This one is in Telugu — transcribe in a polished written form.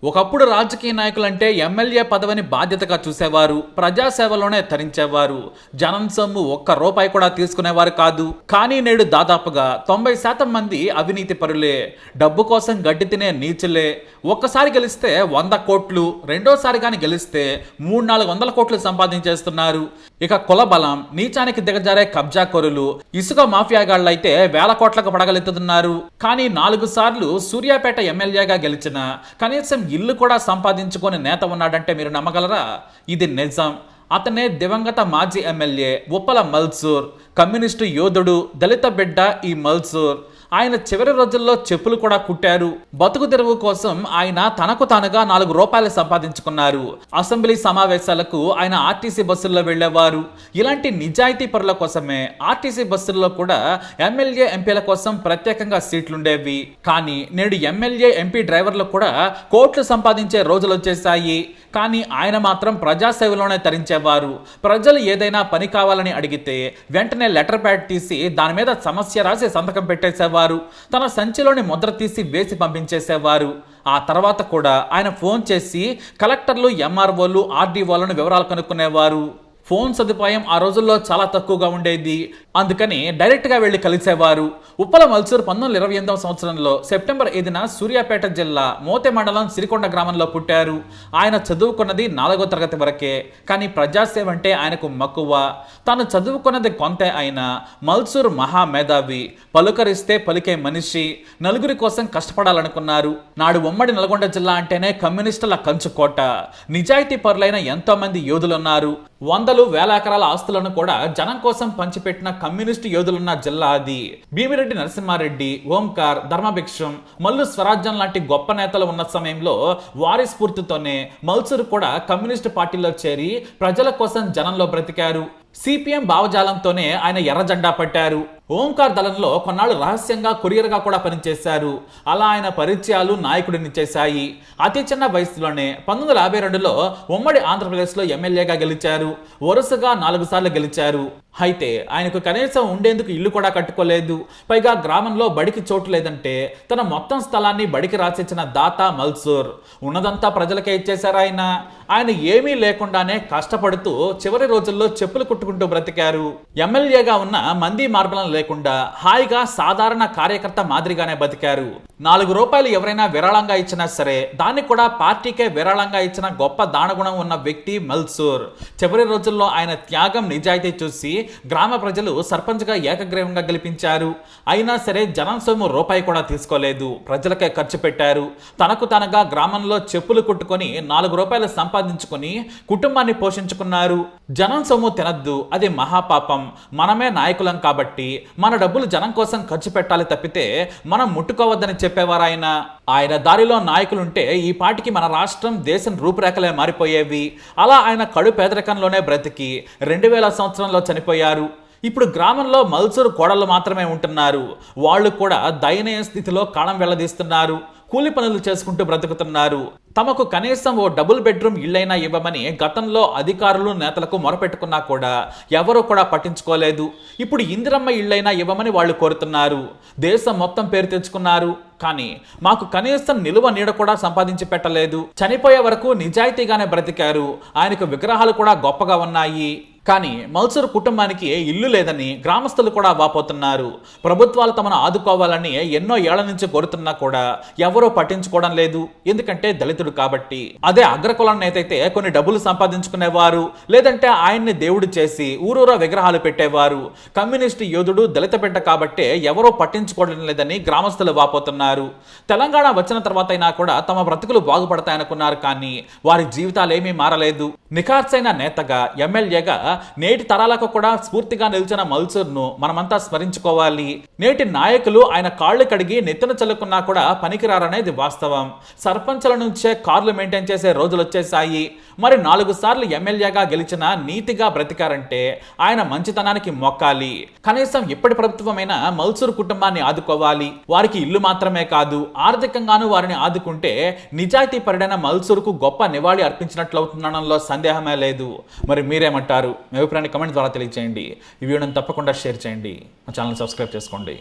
ఒకప్పుడు రాజకీయ నాయకులంటే ఎమ్మెల్యే పదవిని బాధ్యతగా చూసేవారు, ప్రజాసేవలోనే తరించేవారు. జనం సొమ్ము ఒక్క రూపాయి కూడా తీసుకునేవారు కాదు. కానీ నేడు దాదాపుగా 90% మంది అవినీతి పరులే, డబ్బు కోసం గడ్డి తినే నీచులే. ఒక్కసారి గెలిస్తే 100 కోట్లు, రెండోసారి గాని గెలిస్తే 300-400 కోట్లు సంపాదించేస్తున్నారు. ఇక కుల బలం, నీచానికి దిగజారే కబ్జా కొరులు, ఇసుక మాఫియాగాళ్లైతే వేల కోట్లకు పడగలెత్తుతున్నారు. కానీ 4 సార్లు సూర్యాపేట ఎమ్మెల్యేగా గెలిచిన కనీసం ఇల్లు కూడా సంపాదించుకొని నేత ఉన్నాడంటే మీరు నమ్మగలరా? ఇది నిజం. అతనే దివంగత మాజీ ఎమ్మెల్యే ఉప్పల మల్సూర్. కమ్యూనిస్టు యోధుడు, దళిత బిడ్డ ఈ మల్సూర్. ఆయన చివరి రోజుల్లో చెప్పులు కూడా కుట్టారు. బతుకు తెరువు కోసం ఆయన తనకు తానుగా 4 రూపాయలు సంపాదించుకున్నారు. అసెంబ్లీ సమావేశాలకు ఆయన ఆర్టీసీ బస్సుల్లో వెళ్లేవారు. ఇలాంటి నిజాయితీ పరుల కోసమే ఆర్టీసీ బస్సుల్లో కూడా ఎమ్మెల్యే ఎంపీల కోసం ప్రత్యేకంగా సీట్లుండేవి. కానీ నేడు ఎమ్మెల్యే ఎంపీ డ్రైవర్లు కూడా కోట్లు సంపాదించే రోజులు వచ్చేసాయి. కానీ ఆయన మాత్రం ప్రజాసేవలోనే తరించేవారు. ప్రజలు ఏదైనా పని కావాలని అడిగితే వెంటనే లెటర్ ప్యాడ్ తీసి దాని మీద సమస్య రాసి సంతకం పెట్టేసేవారు. తన సంచిలోని ముద్ర తీసి వేసి పంపించేసేవారు. ఆ తర్వాత కూడా ఆయన ఫోన్ చేసి కలెక్టర్లు, ఎంఆర్ఓలు, ఆర్డీఓలను వివరాలు కనుక్కునేవారు. ఫోన్ సదుపాయం ఆ రోజుల్లో చాలా తక్కువగా ఉండేది. అందుకని డైరెక్ట్గా వెళ్లి కలిసేవారు. ఉప్పల మల్సూర్ 1928వ సంవత్సరంలో సెప్టెంబర్ 5న సూర్యాపేట జిల్లా మోతే మండలం సిరికొండ గ్రామంలో పుట్టారు. ఆయన చదువుకున్నది 4వ తరగతి వరకే. కానీ ప్రజాసేవ అంటే ఆయనకు మక్కువ. తాను చదువుకున్నది కొంతే అయినా మల్సూర్ మహా మేధావి, పలుకరిస్తే పలికే మనిషి, నలుగురి కోసం కష్టపడాలనుకున్నారు. నాడు ఉమ్మడి నల్గొండ జిల్లా అంటేనే కమ్యూనిస్టుల కంచుకోట. నిజాయితీ పరులైన ఎంతో మంది యోధులున్నారు. వందలు వేల ఎకరాల ఆస్తులను కూడా జనం కోసం పంచిపెట్టిన కమ్యూనిస్టు యోధులున్న జిల్లా అది. భీమిరెడ్డి నరసింహారెడ్డి, ఓంకార్, ధర్మభిక్షం, మల్లు స్వరాజ్యం లాంటి గొప్ప నేతలు ఉన్న సమయంలో వారి స్ఫూర్తితోనే మల్సూర్ కూడా కమ్యూనిస్టు పార్టీలో చేరి ప్రజల కోసం జనంలో బ్రతికారు. సిపిఎం భావజాలంతోనే ఆయన ఎర్ర జెండా పట్టారు. ఓంకార్ దళంలో కొన్నాళ్ళు రహస్యంగా కొరియర్గా కూడా పనిచేశారు. అలా ఆయన పరిచయాలు నాయకుడిని చేశాయి. అతి చిన్న వయసులోనే 1952లో ఉమ్మడి ఆంధ్రప్రదేశ్లో ఎమ్మెల్యేగా గెలిచారు. వరుసగా 4 సార్లు గెలిచారు. అయితే ఆయనకు కనీసం ఉండేందుకు ఇల్లు కూడా కట్టుకోలేదు. పైగా గ్రామంలో బడికి చోటు లేదంటే తన మొత్తం స్థలాన్ని బడికి రాసిచ్చిన దాత మల్సూర్. ఉన్నదంతా ప్రజలకే ఇచ్చేశారు ఆయన. ఆయన ఏమీ లేకుండానే కష్టపడుతూ చివరి రోజుల్లో చెప్పులు కుట్టుకుంటూ బ్రతికారు. ఎమ్మెల్యేగా ఉన్న మంది మార్బలం లేకుండా హాయిగా సాధారణ కార్యకర్త మాదిరిగానే బతికారు. 4 రూపాయలు ఎవరైనా విరాళంగా ఇచ్చినా సరే దాన్ని కూడా పార్టీకే విరాళంగా ఇచ్చిన గొప్ప దానగుణం ఉన్న వ్యక్తి మల్సూర్. చివరి రోజుల్లో ఆయన త్యాగం, నిజాయితీ చూసి గ్రామ ప్రజలు సర్పంచ్గా ఏకగ్రీవంగా గెలిపించారు. అయినా సరే జనం సొమ్ము రూపాయి కూడా తీసుకోలేదు, ప్రజలకే ఖర్చు పెట్టారు. తనకు తనగా గ్రామంలో చెప్పులు కుట్టుకొని 4 రూపాయలు సంపాదించుకొని కుటుంబాన్ని పోషించుకున్నారు. జనం సొమ్ము తినద్దు, అది మహాపాపం. మనమే నాయకులం కాబట్టి మన డబ్బులు జనం కోసం ఖర్చు పెట్టాలి తప్పితే మనం ముట్టుకోవద్దని చెప్పేవారు ఆయన. ఆయన దారిలో నాయకులుంటే ఈ పాటికి మన రాష్ట్రం, దేశం రూపురేఖలే మారిపోయేవి. అలా ఆయన కడు పేదరికంలోనే బ్రతికి 2000 సంవత్సరంలో చనిపోయారు. ఇప్పుడు గ్రామంలో మల్సూర్ కోడళ్ళు మాత్రమే ఉంటున్నారు. వాళ్ళు కూడా దయనీయ స్థితిలో కాలం వెళ్లదీస్తున్నారు. కూలి పనులు చేసుకుంటూ బ్రతుకుతున్నారు. తమకు కనీసం ఓ డబుల్ బెడ్రూమ్ ఇళ్లైనా ఇవ్వమని గతంలో అధికారులు, నేతలకు మొరపెట్టుకున్నా కూడా ఎవరూ కూడా పట్టించుకోలేదు. ఇప్పుడు ఇందిరమ్మ ఇళ్లైనా ఇవ్వమని వాళ్ళు కోరుతున్నారు. దేశం మొత్తం పేరు తెచ్చుకున్నారు. కానీ మాకు కనీసం నిలువ నీడ కూడా సంపాదించి పెట్టలేదు. చనిపోయే వరకు నిజాయితీగానే బ్రతికారు. ఆయనకు విగ్రహాలు కూడా గొప్పగా ఉన్నాయి. కానీ మల్సూర్ కుటుంబానికి ఇల్లు లేదని గ్రామస్తులు కూడా వాపోతున్నారు. ప్రభుత్వాలు తమను ఆదుకోవాలని ఎన్నో ఏళ్ల నుంచి కోరుతున్నా కూడా ఎవరూ పట్టించుకోవడం లేదు. ఎందుకంటే దళితుడు కాబట్టి. అదే అగ్రకులం నేతైతే కొన్ని డబ్బులు సంపాదించుకునేవారు, లేదంటే ఆయన్ని దేవుడు చేసి ఊరూరా విగ్రహాలు పెట్టేవారు. కమ్యూనిస్టు యోధుడు, దళిత బిడ్డ కాబట్టే ఎవరూ పట్టించుకోవడం లేదని గ్రామస్తులు వాపోతున్నారు. తెలంగాణ వచ్చిన తర్వాత అయినా కూడా తమ బ్రతుకులు బాగుపడతాయనుకున్నారు. కానీ వారి జీవితాలు ఏమీ మారలేదు. నిఖార్సైన నేతగా, ఎమ్మెల్యేగా నేటి తరాలకు కూడా స్ఫూర్తిగా నిలిచిన మల్సూర్ను మనమంతా స్మరించుకోవాలి. నేటి నాయకులు ఆయన కాళ్లు కడిగి నెత్తిన చల్లుకున్నా కూడా పనికిరారనేది వాస్తవం. సర్పంచ్ల నుంచే కార్లు మెయింటైన్ చేసే రోజులు వచ్చేసాయి. మరి 4 సార్లు ఎమ్మెల్యేగా గెలిచిన నీతిగా బ్రతికారంటే ఆయన మంచితనానికి మొక్కాలి. కనీసం ఇప్పటి ప్రభుత్వమైనా మల్సూర్ కుటుంబాన్ని ఆదుకోవాలి. వారికి ఇల్లు మాత్రమే కాదు, ఆర్థికంగానూ వారిని ఆదుకుంటే నిజాయితీ పరుడైన మల్సూర్కు గొప్ప నివాళి అర్పించినట్లవుతుందనడంలో సందేహమే లేదు. మరి మీరేమంటారు? మీ అభిప్రాయాన్ని కమెంట్ ద్వారా తెలియజేయండి. ఈ వీడియోని తప్పకుండా షేర్ చేయండి. మా ఛానల్ సబ్స్క్రైబ్ చేసుకోండి.